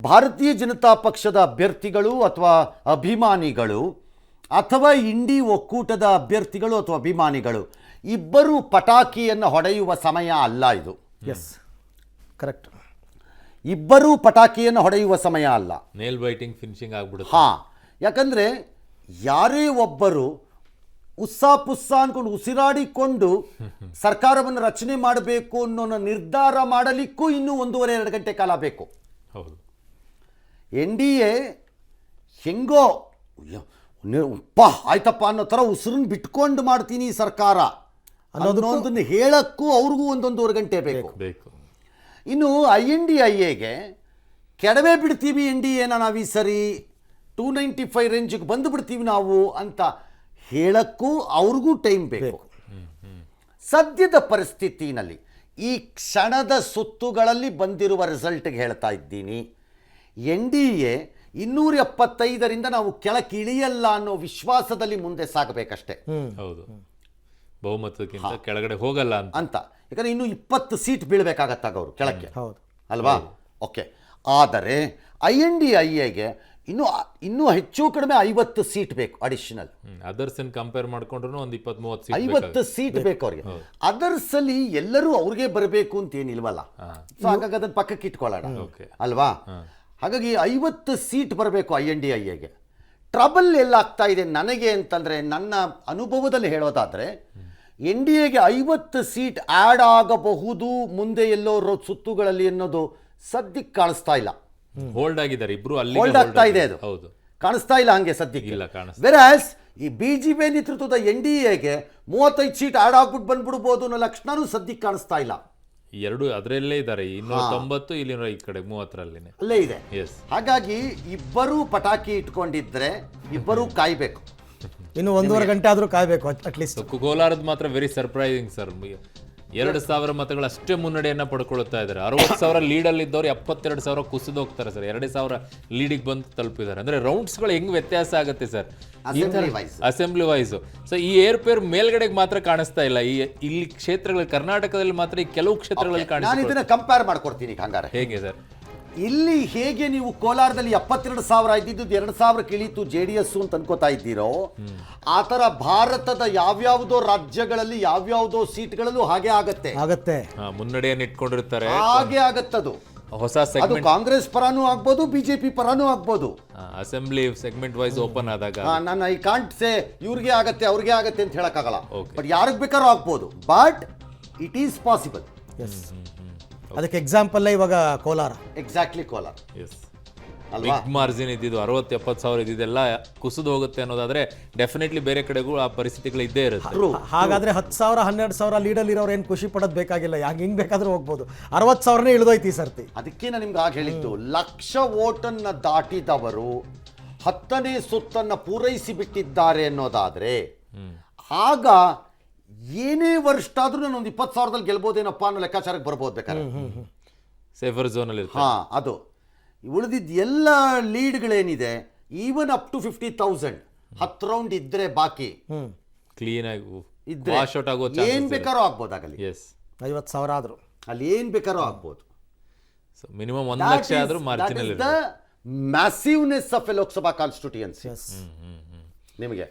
ಭಾರತೀಯ ಜನತಾ ಪಕ್ಷದ ಅಭ್ಯರ್ಥಿಗಳು ಅಥವಾ ಅಭಿಮಾನಿಗಳು ಅಥವಾ ಇಂಡಿ ಒಕ್ಕೂಟದ ಅಭ್ಯರ್ಥಿಗಳು ಅಥವಾ ಅಭಿಮಾನಿಗಳು ಇಬ್ಬರು ಪಟಾಕಿಯನ್ನು ಹೊಡೆಯುವ ಸಮಯ ಅಲ್ಲ ಇದು. Yes correct. ಇಬ್ಬರು ಪಟಾಕಿಯನ್ನು ಹೊಡೆಯುವ ಸಮಯ ಅಲ್ಲ. ನೇಲ್ ಬೈಟಿಂಗ್ ಫಿನಿಶಿಂಗ್ ಆಗ್ಬಿಡುತ್ತೆ. ಹಾಂ, ಯಾಕಂದರೆ ಯಾರೇ ಒಬ್ಬರು ಉಸ್ಸಾ ಅಂದ್ಕೊಂಡು ಉಸಿರಾಡಿಕೊಂಡು ಸರ್ಕಾರವನ್ನು ರಚನೆ ಮಾಡಬೇಕು ಅನ್ನೋ ನಿರ್ಧಾರ ಮಾಡಲಿಕ್ಕೂ ಇನ್ನೂ 1.5-2 ಗಂಟೆ ಕಾಲ ಬೇಕು. ಹೌದು. NDA ಹೆಂಗೋ ಆಯ್ತಪ್ಪ ಅನ್ನೋ ಥರ ಉಸಿರನ್ನು ಬಿಟ್ಕೊಂಡು ಮಾಡ್ತೀನಿ ಸರ್ಕಾರ ಅನ್ನೋದನ್ನು ಹೇಳಕ್ಕೂ ಅವ್ರಿಗೂ 1.5 ಗಂಟೆ ಬೇಕು. ಇನ್ನು INDIAಗೆ ಕೆಡವೇ ಬಿಡ್ತೀವಿ NDAನ ನಾವು ಈ ಸರಿ 295 ರೇಂಜಿಗೆ ಬಂದು ಬಿಡ್ತೀವಿ ನಾವು ಅಂತ ಹೇಳಕ್ಕೂ ಅವ್ರಿಗೂ ಟೈಮ್ ಬೇಕು. ಸದ್ಯದ ಪರಿಸ್ಥಿತಿನಲ್ಲಿ ಈ ಕ್ಷಣದ ಸುತ್ತುಗಳಲ್ಲಿ ಬಂದಿರುವ ರಿಸಲ್ಟ್ಗೆ ಹೇಳ್ತಾ ಇದ್ದೀನಿ, NDA 275ರಿಂದ ನಾವು ಕೆಳಗಿಳಿಯಲ್ಲ ಅನ್ನೋ ವಿಶ್ವಾಸದಲ್ಲಿ ಮುಂದೆ ಸಾಗಬೇಕಷ್ಟೇ. ಹೌದು, ಬಹುಮತಕ್ಕಿಂತ ಕೆಳಗಡೆ ಹೋಗಲ್ಲ ಅಂತ. ಯಾಕಂದ್ರೆ ಇನ್ನು 20 ಸೀಟ್ ಬೀಳ್ಬೇಕಾಗತ್ತಾಗ ಅವರು ಕೆಳಕ್ಕೆ, ಅಲ್ವಾ? ಓಕೆ. ಆದರೆ INDIAಗೆ ಇನ್ನೂ ಹೆಚ್ಚು ಕಡಿಮೆ 50 ಸೀಟ್ ಬೇಕು ಅಡಿಷನಲ್. ಅದರ್ಸ್ ಕಂಪೇರ್ ಮಾಡ್ಕೊಂಡ್ರು ಒಂದು 20-30 ಸೀಟ್ 50 ಸೀಟ್ ಬೇಕು ಅವ್ರಿಗೆ. ಅದರ್ಸ್ ಅಲ್ಲಿ ಎಲ್ಲರೂ ಅವ್ರಿಗೆ ಬರಬೇಕು ಅಂತ ಏನಿಲ್ವಲ್ಲ, ಸೊ ಹಾಗಾಗಿ ಅದನ್ನ ಪಕ್ಕಕ್ಕೆ ಇಟ್ಕೊಳ್ಳೋಣ, ಅಲ್ವಾ? ಹಾಗಾಗಿ 50 ಸೀಟ್ ಬರಬೇಕು INDIAಗೆ. ಟ್ರಬಲ್ ಎಲ್ಲಾಗ್ತಾ ಇದೆ ನನಗೆ ಅಂತಂದರೆ, ನನ್ನ ಅನುಭವದಲ್ಲಿ ಹೇಳೋದಾದರೆ NDAಗೆ 50 ಸೀಟ್ ಆ್ಯಡ್ ಆಗಬಹುದು ಮುಂದೆ ಎಲ್ಲೋ ಸುತ್ತುಗಳಲ್ಲಿ ಅನ್ನೋದು ಸದ್ಯಕ್ಕೆ ಕಾಣಿಸ್ತಾ ಇಲ್ಲ. ಹೋಲ್ಡ್ ಆಗಿದ್ದಾರೆ ಇಬ್ರು, ಅಲ್ಲಿ ಹೋಲ್ಡ್ ಆಗ್ತಾ ಇದೆ, ಅದು ಹೌದು, ಕಾಣಿಸ್ತಾ ಇಲ್ಲ ಹಂಗೆ ಸದ್ಯಕ್ಕೆ. ಇಲ್ಲ ಕಾಣಿಸ್ತಾ. ವೆರಾಸ್ ಈ BJP ನೇತೃತ್ವದ NDAಗೆ 35 ಸೀಟ್ ಆ್ಯಡ್ ಆಗ್ಬಿಟ್ಟು ಬಂದ್ಬಿಡ್ಬೋದು ಅನ್ನೋ ಲಕ್ಷಣನೂ ಸದ್ಯಕ್ಕೆ ಕಾಣಿಸ್ತಾ ಇಲ್ಲ. ಎರಡು ಅದರಲ್ಲೇ ಇದ್ದಾರೆ, 290 ಇಲ್ಲಿ ಈ ಕಡೆ 30 ಅಲ್ಲೇ ಇದೆ. ಹಾಗಾಗಿ ಇಬ್ಬರೂ ಪಟಾಕಿ ಇಟ್ಕೊಂಡಿದ್ರೆ ಇಬ್ಬರೂ ಕಾಯ್ಬೇಕು. ಇನ್ನು 1.5 ಗಂಟೆ ಆದ್ರೂ ಕಾಯ್ಬೇಕು ಅಟ್ಲೀಸ್ಟ್. ಕೋಲಾರದ ಮಾತ್ರ ವೆರಿ ಸರ್ಪ್ರೈಸಿಂಗ್ ಸರ್, 2,000 ಮತಗಳಷ್ಟೇ ಮುನ್ನಡೆಯನ್ನ ಪಡ್ಕೊಳ್ತಾ ಇದ್ದಾರೆ. 60,000 ಲೀಡಲ್ಲಿ ಇದ್ದವ್ರು 72,000 ಕುಸಿದು ಹೋಗ್ತಾರೆ ಸರ್. 2,000 ಲೀಡಿಗೆ ಬಂದು ತಲುಪಿದ್ದಾರೆ. ಅಂದ್ರೆ ರೌಂಡ್ಸ್ಗಳು ಹೆಂಗ್ ವ್ಯತ್ಯಾಸ ಆಗುತ್ತೆ ಸರ್ ಅಸೆಂಬ್ಲಿ ವೈಸ್. ಸೊ ಈ ಏರ್ಪೇರ್ ಮೇಲ್ಗಡೆಗೆ ಮಾತ್ರ ಕಾಣಿಸ್ತಾ ಇಲ್ಲ. ಇಲ್ಲಿ ಕ್ಷೇತ್ರಗಳಲ್ಲಿ, ಕರ್ನಾಟಕದಲ್ಲಿ ಮಾತ್ರ ಈ ಕೆಲವು ಕ್ಷೇತ್ರಗಳಲ್ಲಿ ನಾನು ಇದನ್ನ ಕಂಪೇರ್ ಮಾಡ್ಕೊಡ್ತೀನಿ. ಹಂಗಾರೆ ಹೇಗೆ ಸರ್, ಇಲ್ಲಿ ಹೇಗೆ ನೀವು ಕೋಲಾರದಲ್ಲಿ 72,000 ಇದ್ದಿದ್ದು 2,000 ಇಳೀತು JDS ಅಂತ ಅನ್ಕೋತಾ ಇದ್ದೀರೋ, ಆ ಥರ ಭಾರತದ ಯಾವ್ಯಾವುದೋ ರಾಜ್ಯಗಳಲ್ಲಿ ಯಾವ್ಯಾವುದೋ ಸೀಟ್ಗಳಲ್ಲೂ ಹಾಗೆ ಆಗತ್ತೆ. ಮುನ್ನಡೆಯನ್ನು ಇಟ್ಕೊಂಡಿರ್ತಾರೆ, ಹಾಗೆ ಆಗತ್ತದು. ಹೊಸ ಅದು ಸೆಗ್ಮೆಂಟ್ ಕಾಂಗ್ರೆಸ್ ಪರಾನೂ ಆಗ್ಬೋದು, BJP ಪರಾನೂ ಆಗ್ಬೋದು. ಅಸೆಂಬ್ಲಿ ಸೆಗ್ಮೆಂಟ್ ವೈಸ್ ಓಪನ್ ಆದಾಗ ನಾನು ಐ ಕಾಂಟ್ ಸೇ ಇವ್ರಿಗೆ ಆಗತ್ತೆ ಅವ್ರಿಗೆ ಆಗತ್ತೆ ಅಂತ ಹೇಳಕ್ಕಾಗಲ್ಲ. ಬಟ್ ಯಾರಿಗೆ ಬೇಕಾದ್ರೂ ಆಗ್ಬೋದು, ಬಟ್ ಇಟ್ ಈಸ್ ಪಾಸಿಬಲ್. ಅದಕ್ಕೆ ಎಕ್ಸಾಂಪಲ್ ಇವಾಗ Kolar. Exactly Kolar. Big margin ಇದ್ದಿದ್ದು 60,000-70,000 ಇದ್ದಿದ್ದೆಲ್ಲ ಕುಸಿದು ಹೋಗುತ್ತೆ ಅನ್ನೋದಾದ್ರೆ ಡೆಫಿನೆಟ್ಲಿ ಬೇರೆ ಕಡೆಗೂ ಆ ಪರಿಸ್ಥಿತಿಗಳು ಇದ್ದೇ ಇರುತ್ತೆ. ಹಾಗಾದ್ರೆ 10,000 12,000 ಲೀಡಲ್ಲಿ ಇರೋರು ಏನು ಖುಷಿ ಪಡೋದು ಬೇಕಾಗಿಲ್ಲ, ಹೆಂಗ್ ಬೇಕಾದ್ರೂ ಹೋಗ್ಬೋದು. 60,000ನೇ ಇಳಿದೋಯ್ತು ಈ ಸರ್ತಿ. ಅದಕ್ಕೆ ನಾನು ನಿಮ್ಗೆ ಆಗ ಹೇಳಿದ್ದು, 1,00,000 ವೋಟನ್ನು ದಾಟಿದವರು 10ನೇ ಸುತ್ತನ್ನು ಪೂರೈಸಿ ಬಿಟ್ಟಿದ್ದಾರೆ ಅನ್ನೋದಾದ್ರೆ, ಆಗ ಏನೇ ವರ್ಷ ಆದ್ರೂ ನಾನು ಒಂದು 20,000ದಲ್ಲಿ ಗೆಲ್ಬೋದೇನಪ್ಪ ಅನ್ನೋ ಲೆಕ್ಕಾಚಾರಕ್ಕೆ ಬರ್ಬೋದು ಬೇಕಾದ್ರೆ. ಸೇಫರ್ ಝೋನ್ ಅಲ್ಲಿ ಅದು ಉಳಿದಿದ್ದ ಎಲ್ಲ ಲೀಡ್ಗಳೇನಿದೆ, ಈವನ್ ಅಪ್ ಟು 50,000 10 ರೌಂಡ್ ಇದ್ರೆ ಬಾಕಿ ಕ್ಲೀನ್ ಆಗಿ ಇದ್ರೆ ಏನ್ ಬೇಕಾದ್ರೂ ಆಗ್ಬೋದು. ಆಗಲಿ 50,000 ಆದ್ರು ಅಲ್ಲಿ ಏನ್ ಬೇಕಾದ್ರೂ ಆಗ್ಬೋದು. ಮಿನಿಮಮ್ 1,00,000 ಆದ್ರೂ marginal massiveness of a Lok Sabha constituency ನಿಮಗೆ.